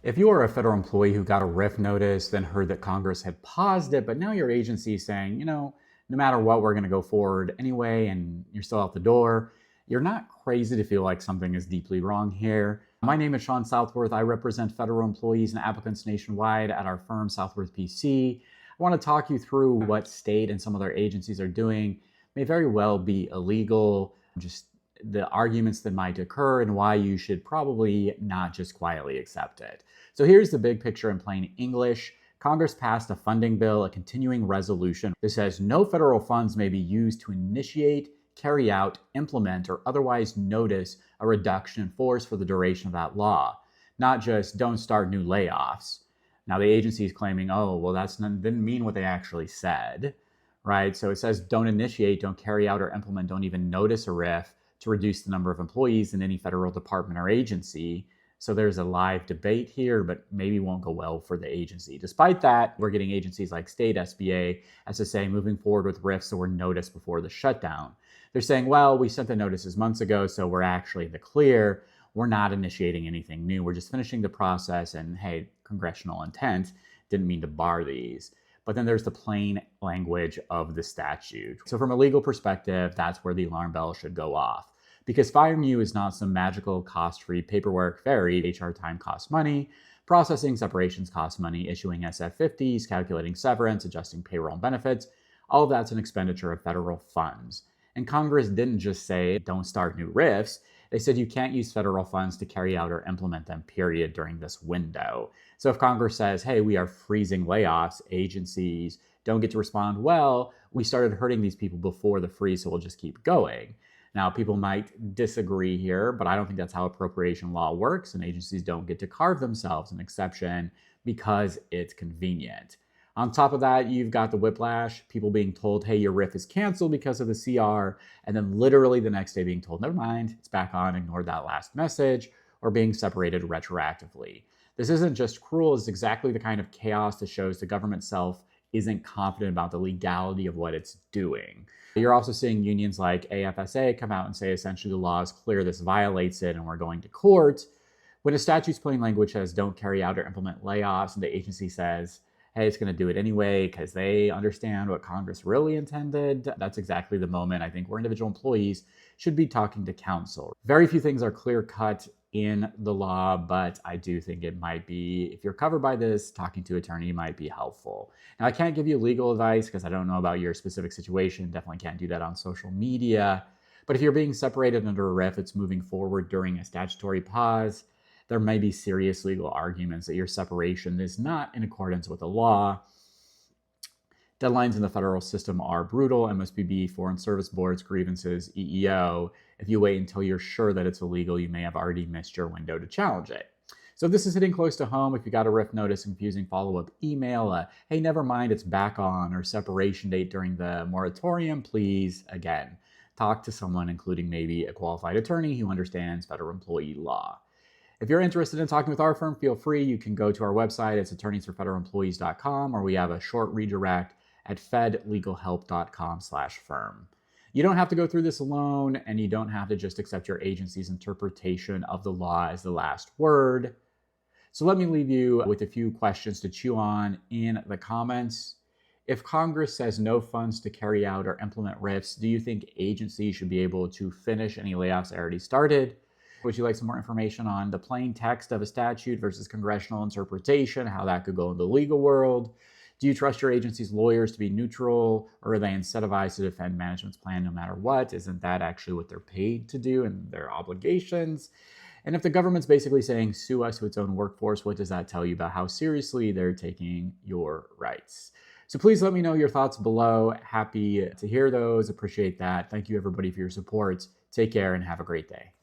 If you are a federal employee who got a RIF notice, then heard that Congress had paused it, but now your agency is saying, no matter what, we're going to go forward anyway, and you're still out the door, you're not crazy to feel like something is deeply wrong here. My name is Sean Southworth. I represent federal employees and applicants nationwide at our firm, Southworth PC. I want to talk you through what state and some other agencies are doing. May very well be illegal, just the arguments that might occur and why you should probably not just quietly accept it. So here's the big picture in plain English. Congress passed a funding bill, a continuing resolution that says no federal funds may be used to initiate, carry out, implement, or otherwise notice a reduction in force for the duration of that law. Not just don't start new layoffs. Now the agency is claiming, oh, well, didn't mean what they actually said, right? So it says don't initiate, don't carry out or implement, don't even notice a RIF to reduce the number of employees in any federal department or agency. So there's a live debate here, but maybe won't go well for the agency. Despite that, we're getting agencies like state, SBA, SSA moving forward with RIFs that were noticed before the shutdown. They're saying, well, we sent the notices months ago, so we're actually in the clear. We're not initiating anything new. We're just finishing the process, and hey, congressional intent didn't mean to bar these. But then there's the plain language of the statute. So from a legal perspective, that's where the alarm bell should go off. Because firing you is not some magical cost-free paperwork varied. HR time costs money, processing separations costs money, issuing SF-50s, calculating severance, adjusting payroll and benefits. All of that's an expenditure of federal funds. And Congress didn't just say, don't start new RIFs. They said you can't use federal funds to carry out or implement them, period, during this window. So if Congress says, hey, we are freezing layoffs, agencies don't get to respond, well, we started hurting these people before the freeze, so we'll just keep going. Now, people might disagree here, but I don't think that's how appropriation law works, and agencies don't get to carve themselves an exception because it's convenient. On top of that, you've got the whiplash, people being told, hey, your RIF is canceled because of the CR, and then literally the next day being told, never mind, it's back on, ignore that last message, or being separated retroactively. This isn't just cruel, it's exactly the kind of chaos that shows the government itself isn't confident about the legality of what it's doing. You're also seeing unions like AFSA come out and say essentially the law is clear, this violates it, and we're going to court. When a statute's plain language says don't carry out or implement layoffs, and the agency says, hey, it's going to do it anyway because they understand what Congress really intended, that's exactly the moment I think where individual employees should be talking to counsel. Very few things are clear-cut in the law, but I do think it might be, if you're covered by this, talking to an attorney might be helpful. Now, I can't give you legal advice because I don't know about your specific situation. Definitely can't do that on social media. But if you're being separated under a RIF, it's moving forward during a statutory pause, there may be serious legal arguments that your separation is not in accordance with the law. Deadlines in the federal system are brutal. MSPB, Foreign Service Boards, grievances, EEO. If you wait until you're sure that it's illegal, you may have already missed your window to challenge it. So if this is hitting close to home, if you got a RIF notice, confusing follow-up email, hey, never mind, it's back on, or separation date during the moratorium, please, again, talk to someone, including maybe a qualified attorney who understands federal employee law. If you're interested in talking with our firm, feel free. You can go to our website. It's attorneysforfederalemployees.com, or we have a short redirect at fedlegalhelp.com/firm. You don't have to go through this alone, and you don't have to just accept your agency's interpretation of the law as the last word. So let me leave you with a few questions to chew on in the comments. If Congress says no funds to carry out or implement RIFs, do you think agencies should be able to finish any layoffs already started? Would you like some more information on the plain text of a statute versus congressional interpretation, how that could go in the legal world? Do you trust your agency's lawyers to be neutral, or are they incentivized to defend management's plan no matter what? Isn't that actually what they're paid to do and their obligations? And if the government's basically saying sue us to its own workforce, what does that tell you about how seriously they're taking your rights? So please let me know your thoughts below. Happy to hear those. Appreciate that. Thank you everybody for your support. Take care and have a great day.